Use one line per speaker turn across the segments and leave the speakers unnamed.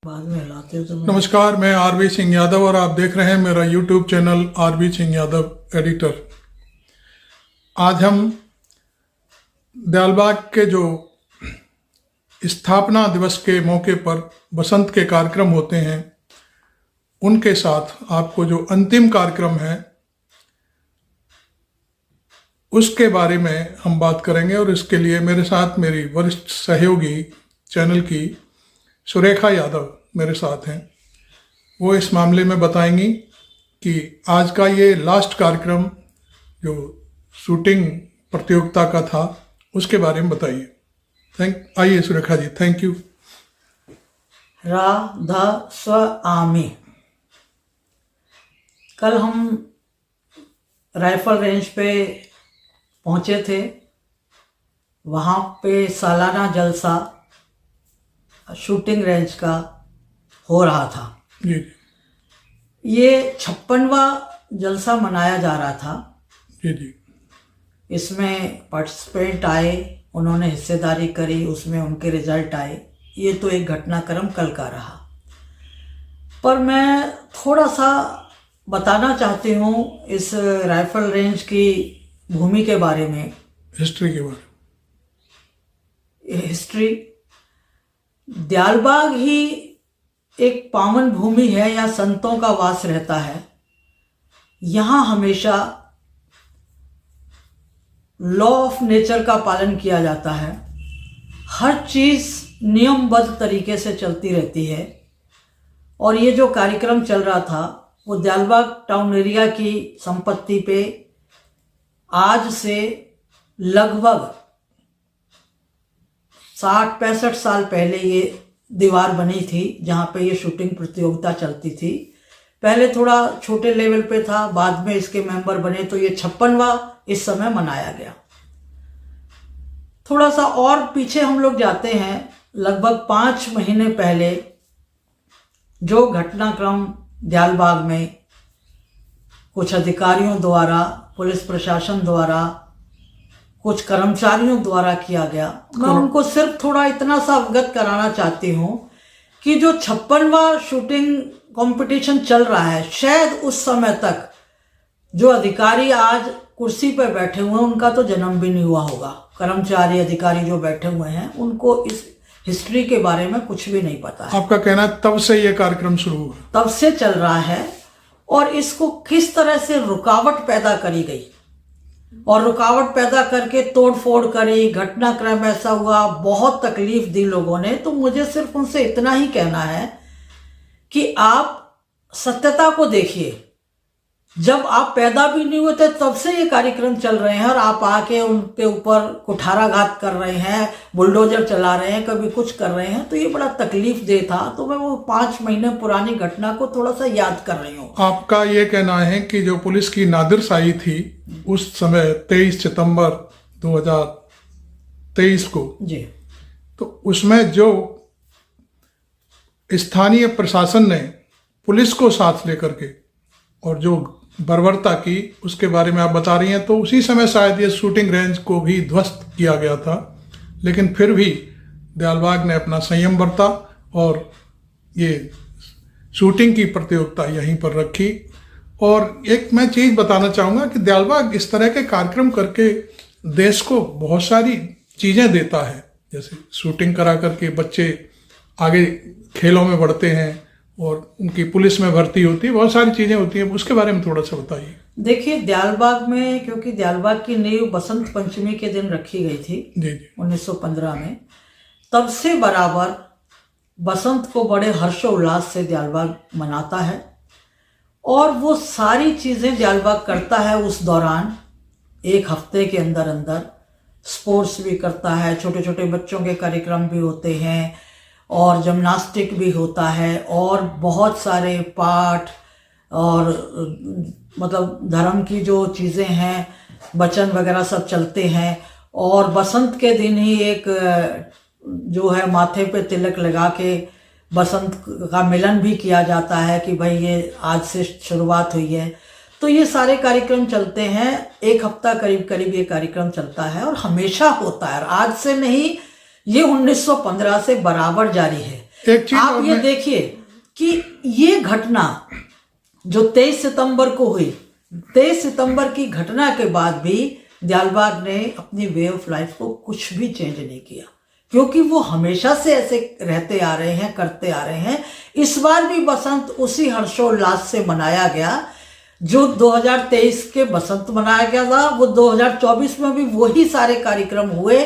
बाद में हिलाते हो तो
नमस्कार, मैं आरबी सिंह यादव और आप देख रहे हैं मेरा YouTube channel RB Singh Yadav editor. आज हम दयालबाग के जो स्थापना दिवस के मौके पर बसंत के कार्यक्रम होते हैं उनके साथ आपको जो अंतिम कार्यक्रम है उसके बारे में हम बात करेंगे। और इसके लिए मेरे साथ मेरी वरिष्ठ सहयोगी चैनल की सुरेखा यादव मेरे साथ हैं। वो इस मामले में बताएंगी कि आज का ये लास्ट कार्यक्रम जो शूटिंग प्रतियोगिता का था उसके बारे में बताइए। आइए सुरेखा जी, थैंक यू।
राधा स्व आमी। कल हम राइफल रेंज पे पहुंचे थे। वहाँ पे सालाना जलसा शूटिंग रेंज का हो रहा था।
जी।
ये 56वां जलसा मनाया जा रहा था।
जी जी।
इसमें पार्टिसिपेंट आए, उन्होंने हिस्सेदारी करी, उसमें उनके रिजल्ट आए। ये तो एक घटनाक्रम कल का रहा। पर मैं थोड़ा सा बताना चाहती हूँ इस राइफल रेंज की भूमि के बारे में,
हिस्ट्री के बारे में।
हिस्ट्री। दयालबाग ही एक पावन भूमि है या संतों का वास रहता है। यहाँ हमेशा लॉ ऑफ नेचर का पालन किया जाता है। हर चीज नियमबद्ध तरीके से चलती रहती है। और ये जो कार्यक्रम चल रहा था वो दयालबाग टाउन एरिया की संपत्ति पे आज से लगभग 60-65 साल पहले ये दीवार बनी थी जहाँ पे ये शूटिंग प्रतियोगिता चलती थी। पहले थोड़ा छोटे लेवल पे था, बाद में इसके मेंबर बने तो ये 56वां इस समय मनाया गया। थोड़ा सा और पीछे हम लोग जाते हैं, लगभग 5 महीने पहले जो घटनाक्रम दयालबाग में कुछ अधिकारियों द्वारा, पुलिस प्रशासन द्वारा, कुछ कर्मचारियों द्वारा किया गया, मैं उनको सिर्फ थोड़ा इतना सा अवगत कराना चाहती हूँ कि जो 56वां शूटिंग कंपटीशन चल रहा है, शायद उस समय तक जो अधिकारी आज कुर्सी पर बैठे हुए हैं उनका तो जन्म भी नहीं हुआ होगा। कर्मचारी अधिकारी जो बैठे हुए हैं उनको इस हिस्ट्री के बारे में कुछ भी नहीं पता है।
आपका कहना है तब से ये कार्यक्रम शुरू हुआ?
तब से चल रहा है। और इसको किस तरह से रुकावट पैदा करी गई और रुकावट पैदा करके तोड़फोड़ करी, घटनाक्रम ऐसा हुआ, बहुत तकलीफ दी लोगों ने। तो मुझे सिर्फ उनसे इतना ही कहना है कि आप सत्यता को देखिए। जब आप पैदा भी नहीं हुए थे तब से ये कार्यक्रम चल रहे हैं और आप आके उनके ऊपर कुठाराघात कर रहे हैं, बुलडोजर चला रहे हैं, कभी कुछ कर रहे हैं। तो ये बड़ा तकलीफ दे था। तो मैं वो 5 महीने पुरानी घटना को थोड़ा सा याद कर रही हूँ।
आपका ये कहना है कि जो पुलिस की नादिरशाही थी उस समय 23 सितंबर 2023 को
जी,
तो उसमें जो स्थानीय प्रशासन ने पुलिस को साथ लेकर के और जो बर्बरता की उसके बारे में आप बता रही हैं, तो उसी समय शायद ये शूटिंग रेंज को भी ध्वस्त किया गया था। लेकिन फिर भी दयालबाग ने अपना संयम बरता और ये शूटिंग की प्रतियोगिता यहीं पर रखी। और एक मैं चीज़ बताना चाहूँगा कि दयालबाग इस तरह के कार्यक्रम करके देश को बहुत सारी चीज़ें देता है। जैसे शूटिंग करा करके बच्चे आगे खेलों में बढ़ते हैं और उनकी पुलिस में भर्ती होती है, बहुत सारी चीज़ें होती हैं। उसके बारे में थोड़ा सा बताइए।
देखिए, दयालबाग में, क्योंकि दयालबाग की नींव बसंत पंचमी के दिन रखी गई थी
जी जी
1915 में, तब से बराबर बसंत को बड़े हर्षोल्लास से दयालबाग मनाता है। और वो सारी चीज़ें दयालबाग करता है उस दौरान। एक हफ्ते के अंदर अंदर स्पोर्ट्स भी करता है, छोटे छोटे बच्चों के कार्यक्रम भी होते हैं और जिम्नास्टिक भी होता है और बहुत सारे पाठ और मतलब धर्म की जो चीज़ें हैं, वचन वगैरह सब चलते हैं। और बसंत के दिन ही एक जो है माथे पे तिलक लगा के बसंत का मिलन भी किया जाता है कि भाई ये आज से शुरुआत हुई है। तो ये सारे कार्यक्रम चलते हैं। एक हफ्ता करीब करीब ये कार्यक्रम चलता है और हमेशा होता है। आज से नहीं, ये 1915 से बराबर जारी है।
एक चीज
आप
और
ये
मैं-
देखिए कि ये घटना जो 23 सितंबर को हुई, 23 सितंबर की घटना के बाद भी दियालबाग ने अपनी वे ऑफ लाइफ को कुछ भी चेंज नहीं किया, क्योंकि वो हमेशा से ऐसे रहते आ रहे हैं, करते आ रहे हैं। इस बार भी बसंत उसी हर्षोल्लास से मनाया गया जो 2023 के बसंत मनाया गया था। वो 2024 में भी वही सारे कार्यक्रम हुए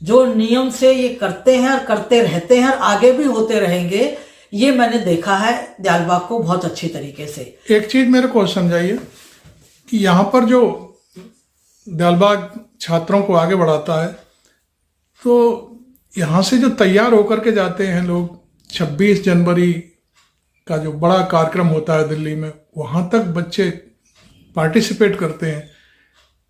जो नियम से ये करते हैं और करते रहते हैं और आगे भी होते रहेंगे। ये मैंने देखा है दियालबाग को बहुत अच्छी तरीके से।
एक चीज मेरे को समझाइए कि यहाँ पर जो दियालबाग छात्रों को आगे बढ़ाता है, तो यहाँ से जो तैयार होकर के जाते हैं लोग, 26 जनवरी का जो बड़ा कार्यक्रम होता है दिल्ली में, वहाँ तक बच्चे पार्टिसिपेट करते हैं,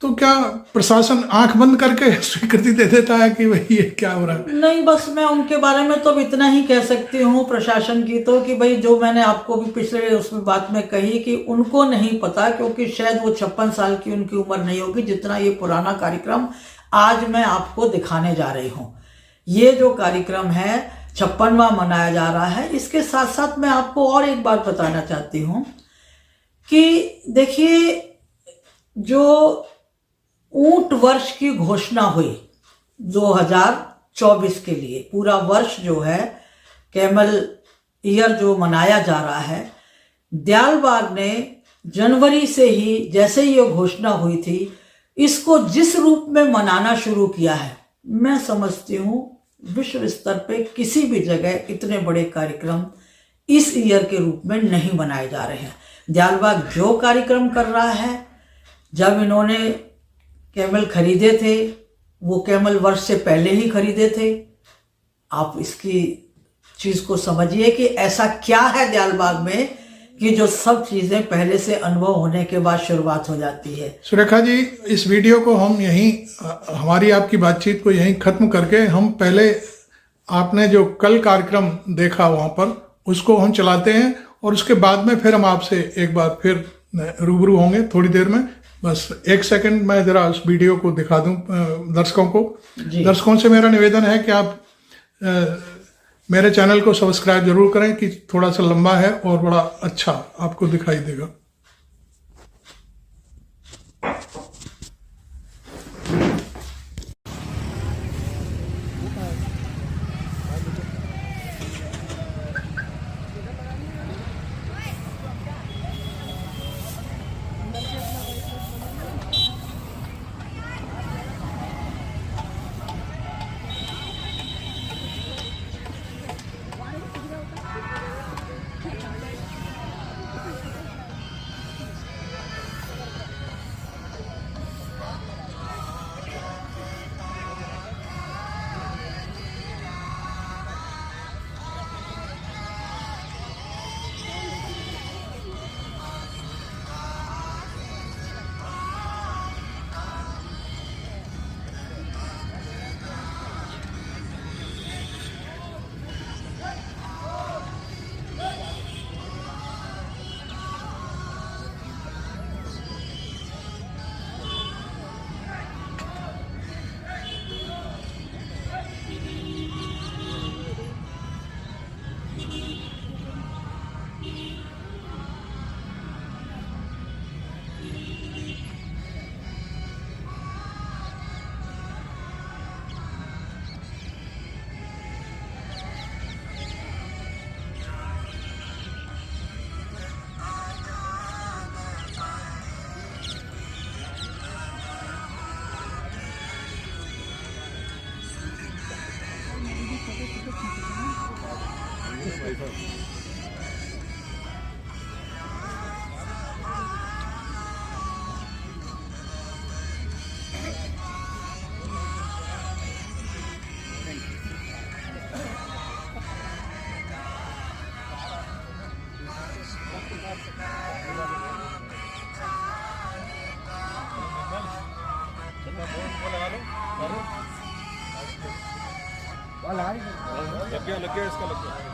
तो क्या प्रशासन आंख बंद करके स्वीकृति दे देता है कि भाई ये क्या हो रहा है?
नहीं, बस मैं उनके बारे में तो इतना ही कह सकती हूँ प्रशासन की, तो कि भाई जो मैंने आपको भी पिछले उसमें बात में कही कि उनको नहीं पता, क्योंकि शायद वो 56 साल की उनकी उम्र नहीं होगी जितना ये पुराना कार्यक्रम आज मैं आपको दिखाने जा रही हूँ। ये जो कार्यक्रम है 56वां मनाया जा रहा है। इसके साथ साथ मैं आपको और एक बात बताना चाहती हूँ कि देखिए, जो ऊंट वर्ष की घोषणा हुई 2024 के लिए, पूरा वर्ष जो है कैमल ईयर जो मनाया जा रहा है, दियालबाग ने जनवरी से ही, जैसे ही ये घोषणा हुई थी, इसको जिस रूप में मनाना शुरू किया है, मैं समझती हूँ विश्व स्तर पे किसी भी जगह इतने बड़े कार्यक्रम इस ईयर के रूप में नहीं मनाए जा रहे हैं। दियालबाग जो कार्यक्रम कर रहा है, जब इन्होंने कैमल खरीदे थे, वो कैमल वर्ष से पहले ही खरीदे थे। आप इसकी चीज को समझिए कि ऐसा क्या है दियालबाग में कि जो सब चीजें पहले से अनुभव होने के बाद शुरुआत हो जाती है।
सुरेखा जी, इस वीडियो को हम यहीं, हमारी आपकी बातचीत को यहीं खत्म करके, हम पहले आपने जो कल कार्यक्रम देखा वहां पर, उसको हम चलाते हैं और उसके बाद में फिर हम आपसे एक बार फिर रूबरू होंगे थोड़ी देर में। बस एक सेकंड मैं जरा उस वीडियो को दिखा दूं दर्शकों को। दर्शकों से मेरा निवेदन है कि आप मेरे चैनल को सब्सक्राइब जरूर करें, कि थोड़ा सा लंबा है और बड़ा अच्छा आपको दिखाई देगा।
लग गया इसका लग गया।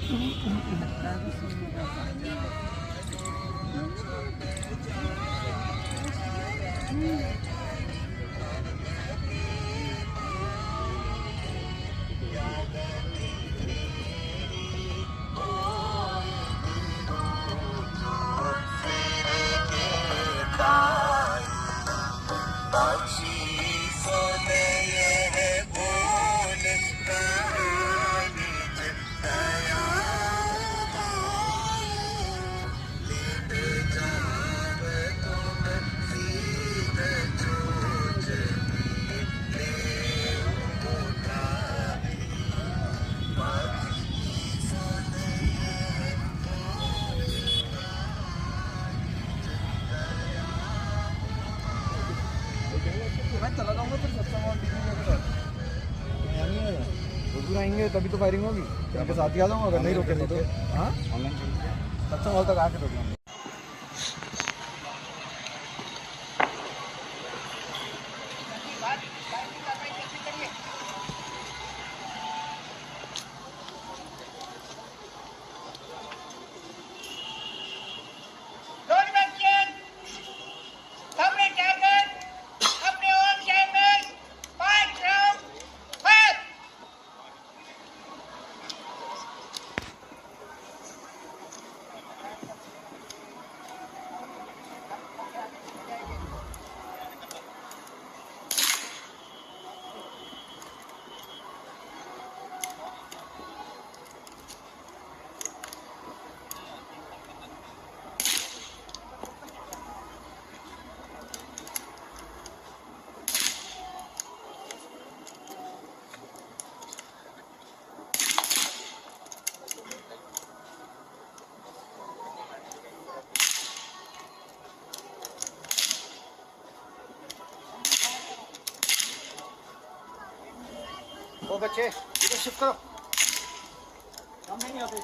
मैं चला जाऊंगा फिर सस्ता अमाउंट हुजूर आएंगे तभी तो फायरिंग होगी। उनके साथ ही आ जाऊंगा अगर नहीं रोकेंगे तो। हाँ ऑनलाइन अच्छा मॉल तक आके रोकेंगे। ओ बच्चे इधर शिफ्ट करो। हम नहीं आते।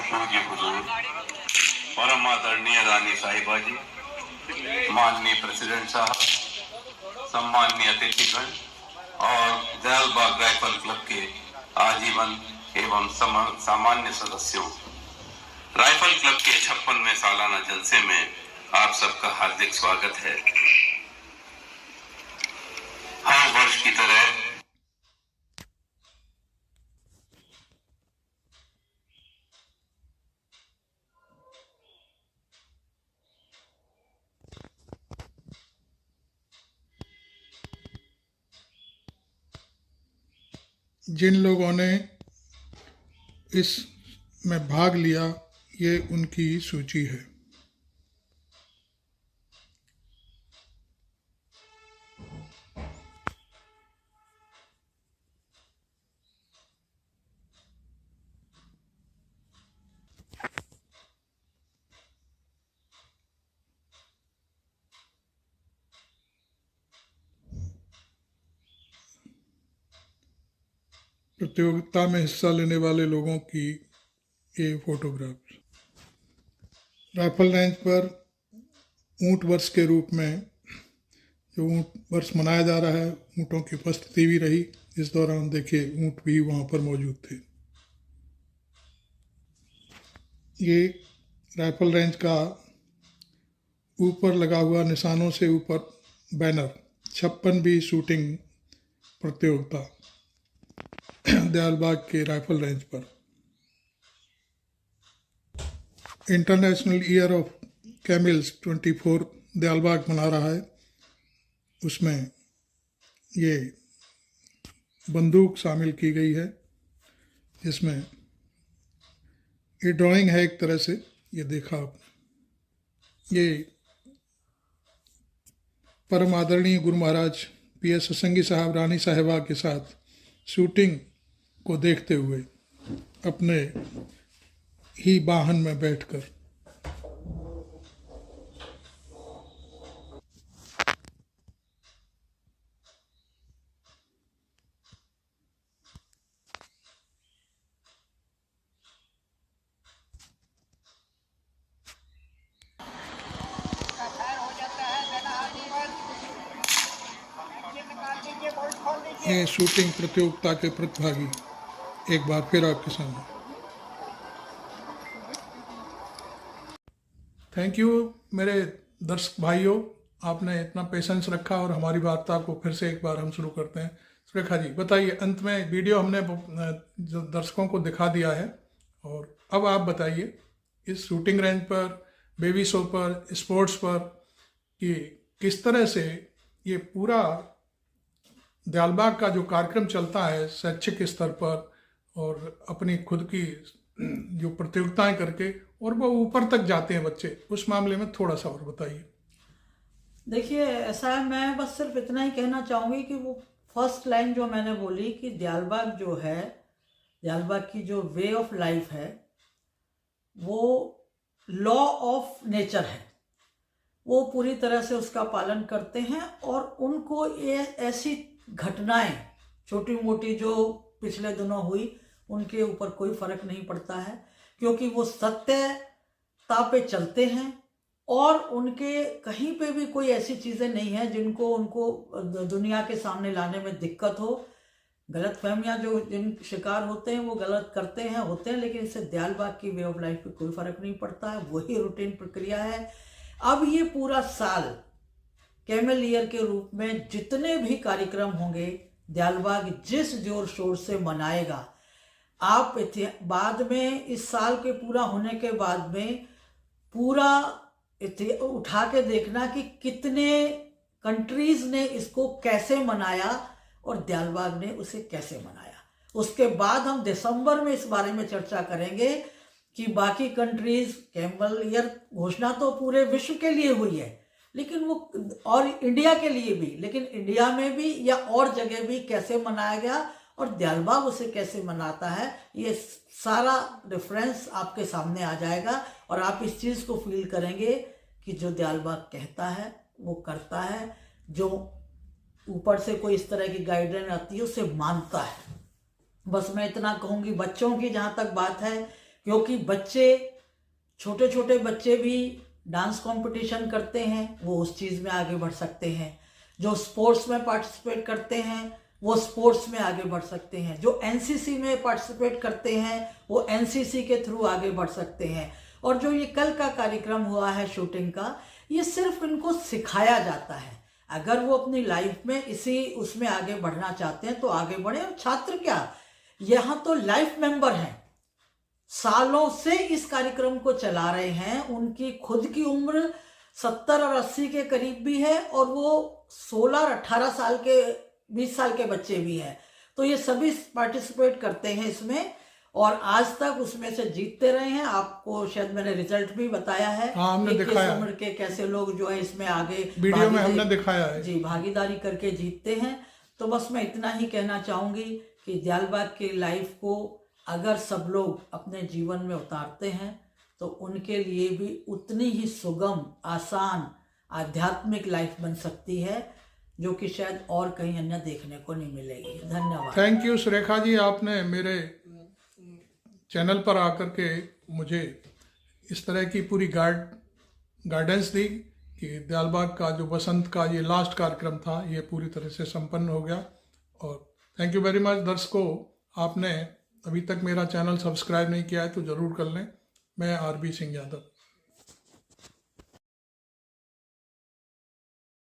पूज्य हुजूर, परम आदरणीय रानी साहिबा जी, माननीय प्रेसिडेंट साहब, सम्माननीय अतिथिगण और दयालबाग राइफल क्लब के आजीवन एवं सामान्य सदस्यों, राइफल क्लब के 56वें सालाना जलसे में आप सबका हार्दिक स्वागत है। हर वर्ष की तरह
जिन लोगों ने इस में भाग लिया ये उनकी सूची है। प्रतियोगिता में हिस्सा लेने वाले लोगों की ये फोटोग्राफ्स। राइफल रेंज पर ऊंट वर्ष के रूप में जो ऊंट वर्ष मनाया जा रहा है, ऊंटों की उपस्थिति भी रही। इस दौरान देखिए ऊंट भी वहाँ पर मौजूद थे। ये राइफल रेंज का ऊपर लगा हुआ निशानों से ऊपर बैनर 56वीं शूटिंग प्रतियोगिता दयालबाग के राइफल रेंज पर। International year of camels 24 Dayalbagh मना रहा है। उसमें ये बंदूक शामिल की गई है, जिसमें ये ड्राइंग है एक तरह से, ये देखा आपने। ये परम आदरणीय गुरु महाराज PS सत्संगी साहब रानी साहिबा के साथ शूटिंग को देखते हुए अपने ही वाहन में बैठकर। ये शूटिंग प्रतियोगिता के प्रतिभागी एक बार फिर आपके सामने। थैंक यू मेरे दर्शक भाइयों, आपने इतना पेशेंस रखा और हमारी वार्ता को फिर से एक बार हम शुरू करते हैं। सुरेखा जी बताइए, अंत में वीडियो हमने जो दर्शकों को दिखा दिया है, और अब आप बताइए इस शूटिंग रेंज पर, बेबी शो पर, स्पोर्ट्स पर कि किस तरह से ये पूरा दयालबाग का जो कार्यक्रम चलता है शैक्षिक स्तर पर और अपनी खुद की जो प्रतियोगिताएं करके और वो ऊपर तक जाते हैं बच्चे, उस मामले में थोड़ा सा और बताइए।
देखिए ऐसा है, मैं बस सिर्फ इतना ही कहना चाहूँगी कि वो फर्स्ट लाइन जो मैंने बोली कि दयालबाग जो है, दयालबाग की जो वे ऑफ लाइफ है वो लॉ ऑफ नेचर है, वो पूरी तरह से उसका पालन करते हैं। और उनको ये ऐसी घटनाएं छोटी मोटी जो पिछले दिनों हुई उनके ऊपर कोई फर्क नहीं पड़ता है, क्योंकि वो सत्यता पे चलते हैं और उनके कहीं पे भी कोई ऐसी चीज़ें नहीं है जिनको उनको दुनिया के सामने लाने में दिक्कत हो। गलत फहमियाँ जो जिन शिकार होते हैं वो गलत करते हैं होते हैं, लेकिन इससे दयालबाग की वे ऑफ लाइफ पे कोई फर्क नहीं पड़ता है, वही रूटीन प्रक्रिया है। अब ये पूरा साल कैमल ईयर के रूप में जितने भी कार्यक्रम होंगे दयालबाग जिस जोर शोर से मनाएगा। आप बाद में इस साल के पूरा होने के बाद में पूरा उठा के देखना कि कितने कंट्रीज ने इसको कैसे मनाया और दयालबाग ने उसे कैसे मनाया। उसके बाद हम दिसंबर में इस बारे में चर्चा करेंगे कि बाकी कंट्रीज, कैमल ईयर घोषणा तो पूरे विश्व के लिए हुई है लेकिन वो, और इंडिया के लिए भी, लेकिन इंडिया में भी या और जगह भी कैसे मनाया गया और दयालबाग उसे कैसे मनाता है, ये सारा डिफरेंस आपके सामने आ जाएगा और आप इस चीज़ को फील करेंगे कि जो दयालबाग कहता है वो करता है, जो ऊपर से कोई इस तरह की गाइडलाइन आती है उसे मानता है। बस मैं इतना कहूँगी बच्चों की जहाँ तक बात है, क्योंकि बच्चे, छोटे छोटे बच्चे भी डांस कंपटीशन करते हैं, वो उस चीज़ में आगे बढ़ सकते हैं। जो स्पोर्ट्स में पार्टिसिपेट करते हैं वो स्पोर्ट्स में आगे बढ़ सकते हैं। जो एनसीसी में पार्टिसिपेट करते हैं वो एनसीसी के थ्रू आगे बढ़ सकते हैं। और जो ये कल का कार्यक्रम हुआ है शूटिंग का, ये सिर्फ इनको सिखाया जाता है। अगर वो अपनी लाइफ में इसी उसमें आगे बढ़ना चाहते हैं तो आगे बढ़े। और छात्र क्या, यहाँ तो लाइफ मेंबर हैं, सालों से इस कार्यक्रम को चला रहे हैं। उनकी खुद की उम्र 70 और 80 के करीब भी है और वो 16 और 18 साल के, 20 साल के बच्चे भी हैं। तो ये सभी पार्टिसिपेट करते हैं इसमें और आज तक उसमें से जीतते रहे हैं। आपको शायद मैंने रिजल्ट भी बताया है।
हाँ, हमने दिखाया।
उम्र के कैसे लोग जो है इसमें आगे
वीडियो में हमने दिखाया है
जी, भागीदारी करके जीतते हैं। तो बस मैं इतना ही कहना चाहूंगी कि दयालबाग की लाइफ को अगर सब लोग अपने जीवन में उतारते हैं तो उनके लिए भी उतनी ही सुगम, आसान, आध्यात्मिक लाइफ बन सकती है, जो कि शायद और कहीं अन्य देखने को नहीं मिलेगी। धन्यवाद।
थैंक यू सुरेखा जी, आपने मेरे चैनल पर आकर के मुझे इस तरह की पूरी गाइडेंस दी कि दयालबाग का जो बसंत का ये लास्ट कार्यक्रम था ये पूरी तरह से संपन्न हो गया। और थैंक यू वेरी मच दर्शकों, आपने अभी तक मेरा चैनल सब्सक्राइब नहीं किया है तो ज़रूर कर लें। मैं आरबी सिंह यादव।